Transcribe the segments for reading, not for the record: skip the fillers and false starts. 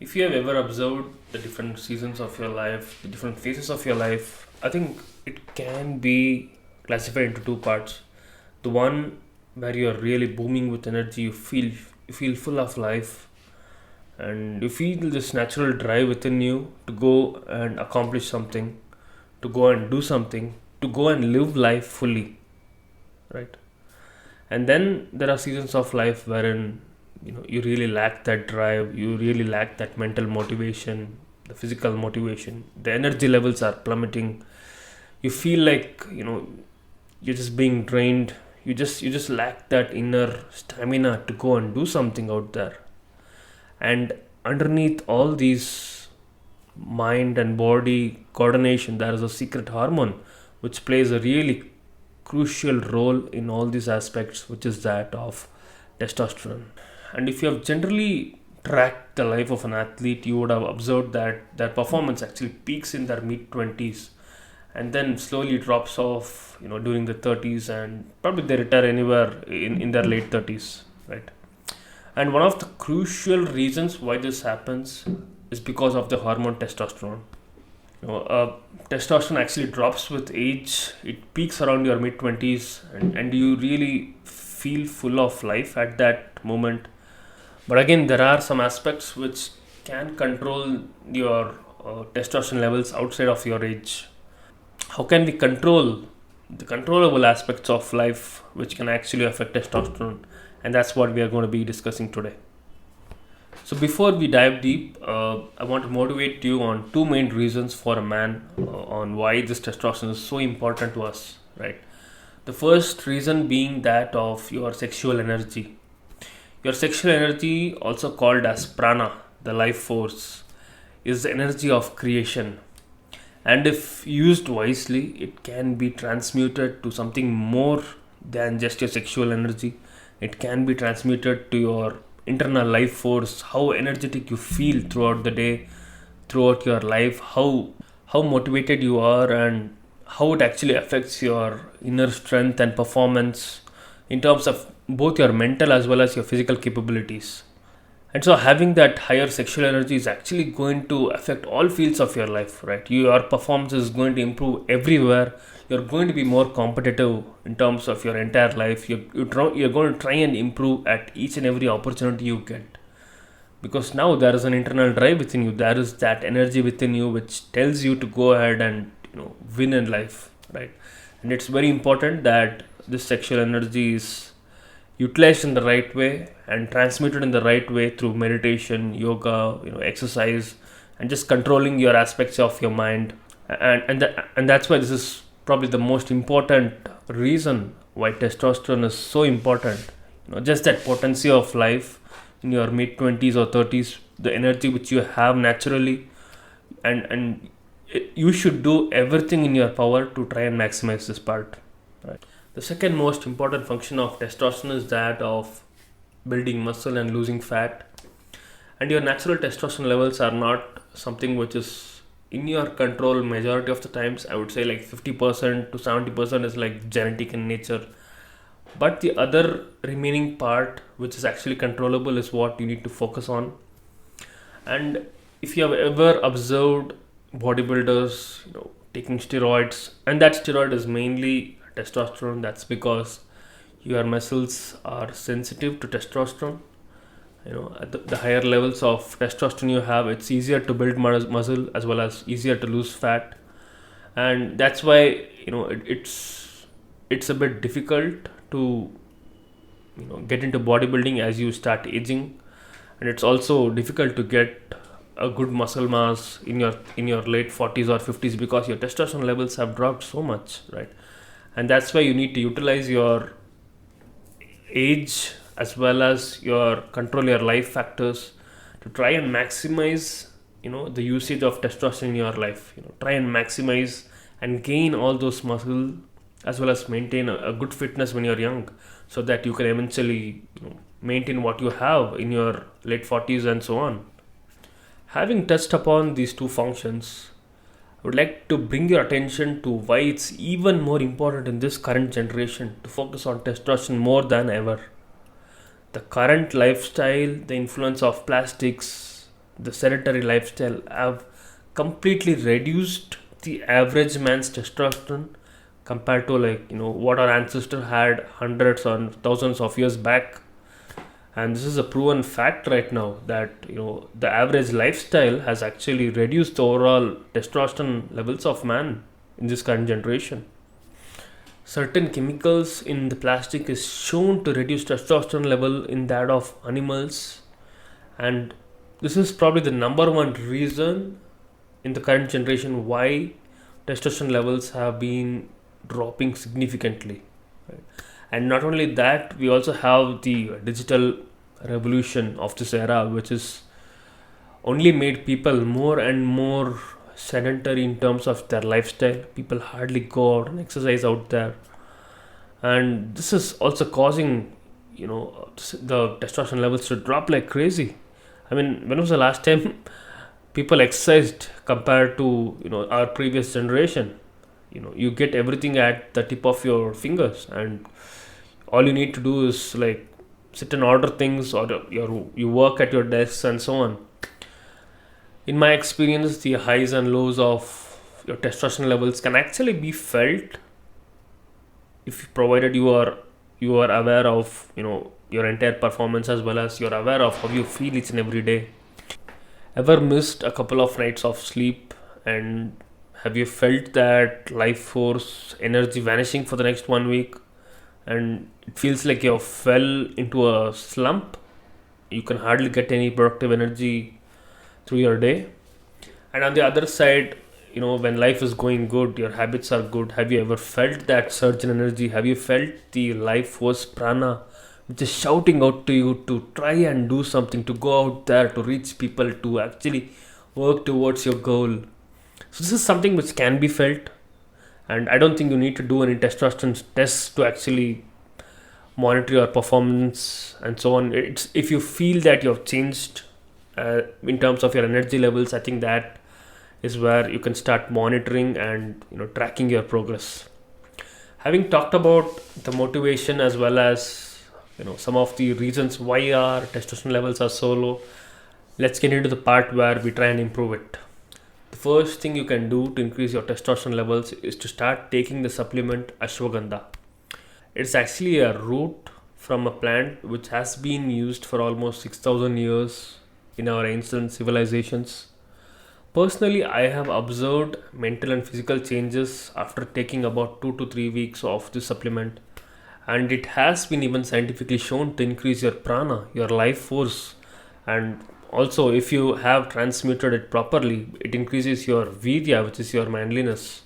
If you have ever observed the different seasons of your life, the different phases of your life, I think it can be classified into two parts. The one where you are really booming with energy, you feel full of life, and you feel this natural drive within you to go and accomplish something, to go and do something, to go and live life fully, right? And then there are seasons of life wherein you really lack that drive, you really lack that mental motivation, the physical motivation, the energy levels are plummeting. You feel like you're just being drained. You just lack that inner stamina to go and do something out there. And underneath all these mind and body coordination, there is a secret hormone which plays a really crucial role in all these aspects, which is that of testosterone. And if you have generally tracked the life of an athlete, you would have observed that their performance actually peaks in their mid 20s and then slowly drops off during the 30s, and probably they retire anywhere in their late 30s, right? And one of the crucial reasons why this happens is because of the hormone testosterone. Testosterone actually drops with age. It peaks around your mid 20s, and you really feel full of life at that moment. But again, there are some aspects which can control your testosterone levels outside of your age. How can we control the controllable aspects of life which can actually affect testosterone? And that's what we are going to be discussing today. So before we dive deep, I want to motivate you on two main reasons for a man on why this testosterone is so important to us, right? The first reason being that of your sexual energy. Your sexual energy, also called as prana, the life force, is the energy of creation. And if used wisely, it can be transmuted to something more than just your sexual energy. It can be transmuted to your internal life force, how energetic you feel throughout the day, throughout your life, how motivated you are, and how it actually affects your inner strength and performance in terms of both your mental as well as your physical capabilities. And so having that higher sexual energy is actually going to affect all fields of your life, right? Your performance is going to improve everywhere. You're going to be more competitive in terms of your entire life. You're going to try and improve at each and every opportunity you get. Because now there is an internal drive within you. There is that energy within you which tells you to go ahead and win in life, right? And it's very important that this sexual energy is utilized in the right way and transmitted in the right way through meditation, yoga, exercise, and just controlling your aspects of your mind. And that's why this is probably the most important reason why testosterone is so important. Just that potency of life in your mid 20s or 30s, the energy which you have naturally, and you should do everything in your power to try and maximize this part, right? The second most important function of testosterone is that of building muscle and losing fat. And your natural testosterone levels are not something which is in your control majority of the times. I would say like 50% to 70% is like genetic in nature. But the other remaining part, which is actually controllable, is what you need to focus on. And if you have ever observed bodybuilders, taking steroids, and that steroid is mainly testosterone, that's because your muscles are sensitive to testosterone. At the higher levels of testosterone you have, it's easier to build muscle as well as easier to lose fat. And that's why it's a bit difficult to get into bodybuilding as you start aging. And it's also difficult to get a good muscle mass in your late 40s or 50s because your testosterone levels have dropped so much, right? And that's why you need to utilize your age as well as your control your life factors to try and maximize the usage of testosterone in your life. Try and maximize and gain all those muscle as well as maintain a good fitness when you're young, so that you can eventually maintain what you have in your late 40s and so on. Having touched upon these two functions, I would like to bring your attention to why it's even more important in this current generation to focus on testosterone more than ever. The current lifestyle, the influence of plastics, the sedentary lifestyle have completely reduced the average man's testosterone compared to, like, what our ancestor had hundreds or thousands of years back. And this is a proven fact right now that the average lifestyle has actually reduced the overall testosterone levels of man in this current generation. Certain chemicals in the plastic is shown to reduce testosterone level in that of animals, and this is probably the number one reason in the current generation why testosterone levels have been dropping significantly, right? And not only that, we also have the digital revolution of this era, which is only made people more and more sedentary in terms of their lifestyle. People hardly go out and exercise out there, and this is also causing the testosterone levels to drop like crazy. I mean, when was the last time people exercised compared to our previous generation? You get everything at the tip of your fingers, and all you need to do is like sit and order things, or you work at your desks and so on. In my experience, the highs and lows of your testosterone levels can actually be felt if provided you are aware of your entire performance, as well as you're aware of how you feel each and every day. Ever missed a couple of nights of sleep, and have you felt that life force energy vanishing for the next 1 week, and it feels like you fell into a slump? You can hardly get any productive energy through your day. And on the other side, when life is going good, your habits are good, have you ever felt that surge in energy? Have you felt the life force prana which is shouting out to you to try and do something, to go out there, to reach people, to actually work towards your goal? So this is something which can be felt, and I don't think you need to do any testosterone tests to actually monitor your performance and so on. It's if you feel that you have changed in terms of your energy levels, I think that is where you can start monitoring and tracking your progress. Having talked about the motivation, as well as some of the reasons why our testosterone levels are so low, let's get into the part where we try and improve it. The first thing you can do to increase your testosterone levels is to start taking the supplement Ashwagandha. It's actually a root from a plant which has been used for almost 6,000 years in our ancient civilizations. Personally, I have observed mental and physical changes after taking about 2 to 3 weeks of this supplement, and it has been even scientifically shown to increase your prana, your life force, and also if you have transmuted it properly, it increases your virya, which is your manliness.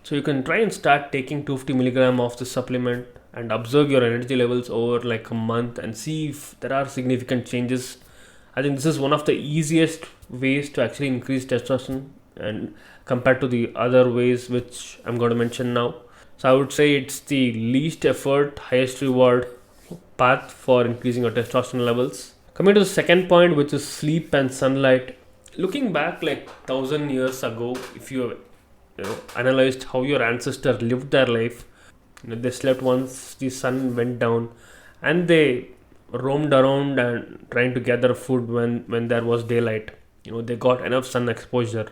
So you can try and start taking 250 milligram of this supplement and observe your energy levels over like a month and see if there are significant changes. I think this is one of the easiest ways to actually increase testosterone, and compared to the other ways which I'm going to mention now. So I would say it's the least effort, highest reward path for increasing your testosterone levels. Coming to the second point, which is sleep and sunlight. Looking back like 1,000 years ago, if you analyzed how your ancestor lived their life, they slept once the sun went down, and they roamed around and trying to gather food when there was daylight. They got enough sun exposure.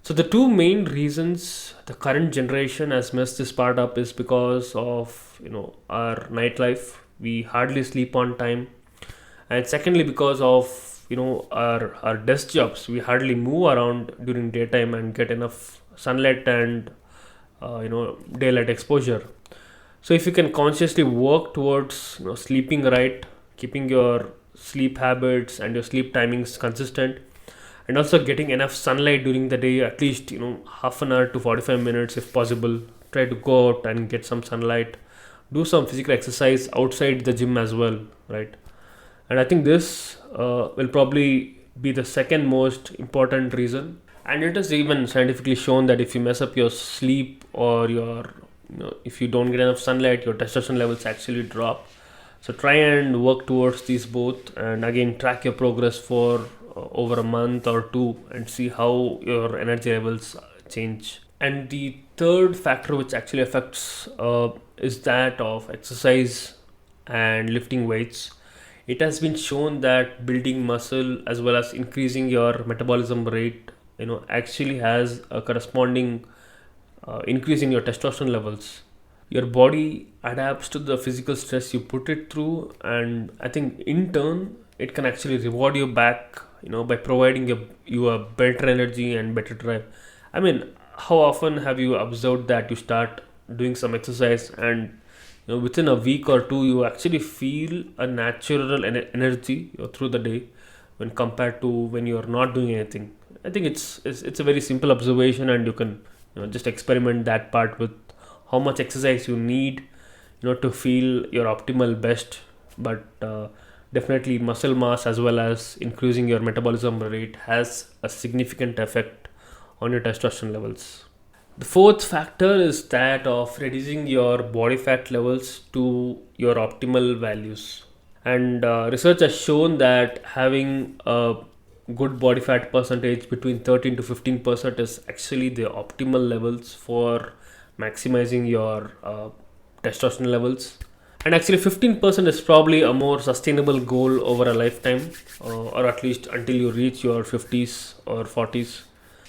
So the two main reasons the current generation has messed this part up is because of our nightlife. We hardly sleep on time, and secondly because of our desk jobs. We hardly move around during daytime and get enough sunlight and daylight exposure. So if you can consciously work towards sleeping right, keeping your sleep habits and your sleep timings consistent, and also getting enough sunlight during the day, at least half an hour to 45 minutes if possible. Try to go out and get some sunlight, do some physical exercise outside the gym as well, right? And I think this will probably be the second most important reason. And it is even scientifically shown that if you mess up your sleep, or if you don't get enough sunlight, your testosterone levels actually drop. So try and work towards these both, and again track your progress for over a month or two, and see how your energy levels change. And the third factor which actually affects is that of exercise and lifting weights. it has been shown that building muscle as well as increasing your metabolism rate, actually has a corresponding increase in your testosterone levels. Your body adapts to the physical stress you put it through, and I think in turn it can actually reward you back, by providing you a better energy and better drive. I mean, how often have you observed that you start doing some exercise, and within a week or two you actually feel a natural energy, through the day, when compared to when you are not doing anything? I think it's a very simple observation, and you can just experiment that part with how much exercise you need, to feel your optimal best. But definitely muscle mass as well as increasing your metabolism rate has a significant effect on your testosterone levels. The fourth factor is that of reducing your body fat levels to your optimal values. And research has shown that having a good body fat percentage between 13 to 15% is actually the optimal levels for maximizing your testosterone levels. And actually 15% is probably a more sustainable goal over a lifetime, or at least until you reach your 50s or 40s.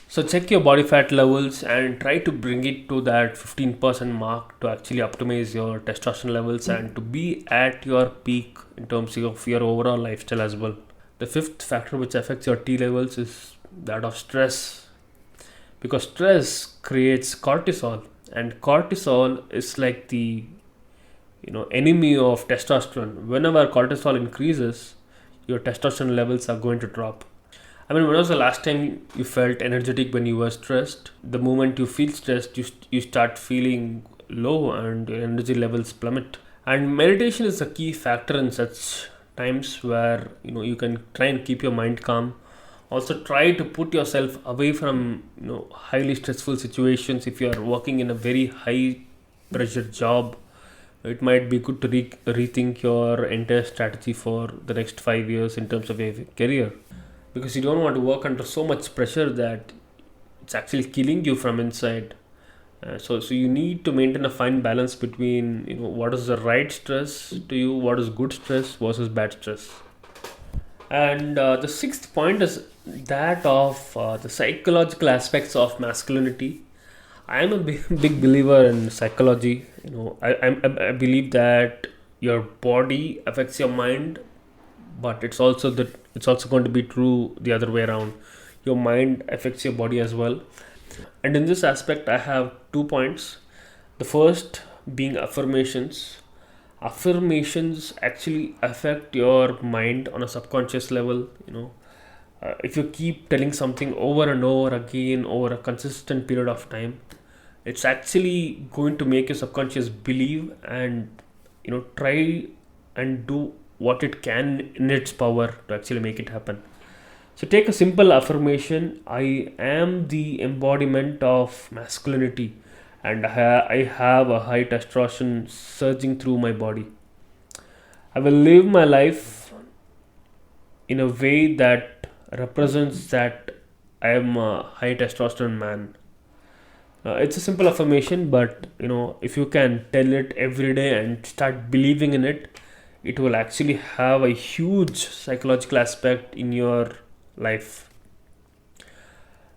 So check your body fat levels and try to bring it to that 15% mark to actually optimize your testosterone levels and to be at your peak in terms of your overall lifestyle as well. The fifth factor which affects your T levels is that of stress, because stress creates cortisol, and cortisol is like the enemy of testosterone. Whenever cortisol increases, your testosterone levels are going to drop. I mean, when was the last time you felt energetic when you were stressed? The moment you feel stressed, you start feeling low and your energy levels plummet. And meditation is a key factor in such times where you can try and keep your mind calm. Also try to put yourself away from highly stressful situations. If you are working in a very high pressure job, it might be good to rethink your entire strategy for the next 5 years in terms of your career, because you don't want to work under so much pressure that it's actually killing you from inside. So you need to maintain a fine balance between what is the right stress to you, what is good stress versus bad stress. And the sixth point is that of the psychological aspects of masculinity. I am a big believer in psychology. I believe that your body affects your mind, but it's also going to be true the other way around. Your mind affects your body as well. And in this aspect, I have 2 points. The first being affirmations. Affirmations actually affect your mind on a subconscious level. If you keep telling something over and over again over a consistent period of time, it's actually going to make your subconscious believe and try and do what it can in its power to actually make it happen. So take a simple affirmation: I am the embodiment of masculinity, and I have a high testosterone surging through my body. I will live my life in a way that represents that I am a high testosterone man. It's a simple affirmation, but if you can tell it every day and start believing in it, it will actually have a huge psychological aspect in your life.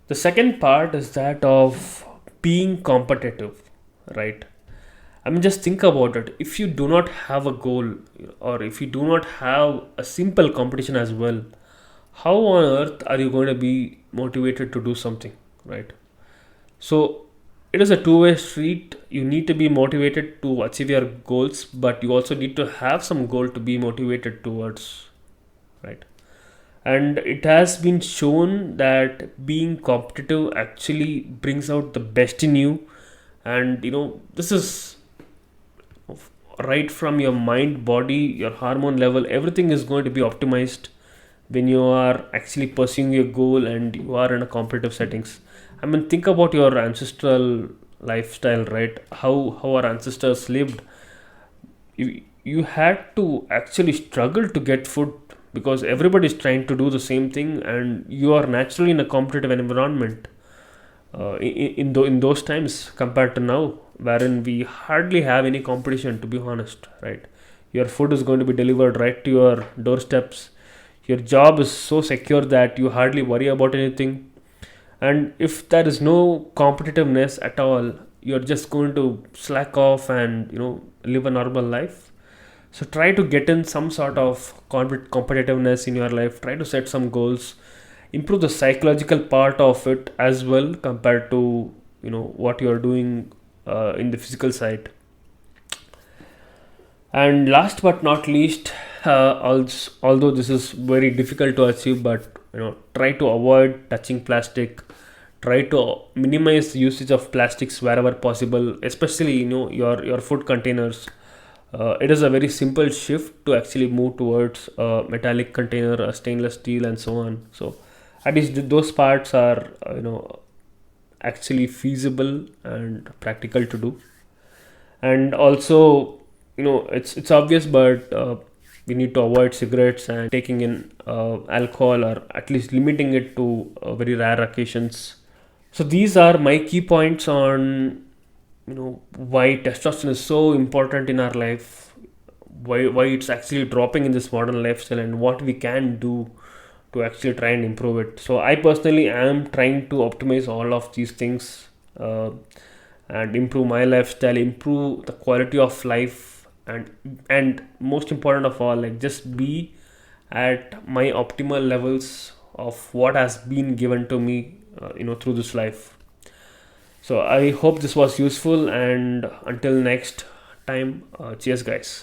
The second part is that of being competitive, right? I mean, just think about it. If you do not have a goal, or if you do not have a simple competition as well, how on earth are you going to be motivated to do something, right? So it is a two-way street. You need to be motivated to achieve your goals, but you also need to have some goal to be motivated towards, right? And it has been shown that being competitive actually brings out the best in you. And this is right from your mind, body, your hormone level, everything is going to be optimized when you are actually pursuing your goal and you are in a competitive settings. I mean, think about your ancestral lifestyle, right? How our ancestors lived. You had to actually struggle to get food because everybody is trying to do the same thing, and you are naturally in a competitive environment in those times compared to now, wherein we hardly have any competition, to be honest, right? Your food is going to be delivered right to your doorsteps. Your job is so secure that you hardly worry about anything. And if there is no competitiveness at all, you're just going to slack off and live a normal life. So try to get in some sort of competitiveness in your life. Try to set some goals, improve the psychological part of it as well compared to what you're doing in the physical side. And last but not least, although this is very difficult to achieve, but try to avoid touching plastic. Try to minimize the usage of plastics wherever possible, especially your food containers. It is a very simple shift to actually move towards a metallic container, a stainless steel, and so on. So at least those parts are actually feasible and practical to do. And also, it's obvious, but we need to avoid cigarettes and taking in alcohol, or at least limiting it to very rare occasions. So these are my key points on why testosterone is so important in our life, why it's actually dropping in this modern lifestyle, and what we can do to actually try and improve it. So I personally am trying to optimize all of these things, and improve my lifestyle, improve the quality of life, and most important of all, like, just be at my optimal levels of what has been given to me through this life. So I hope this was useful, and until next time, cheers guys.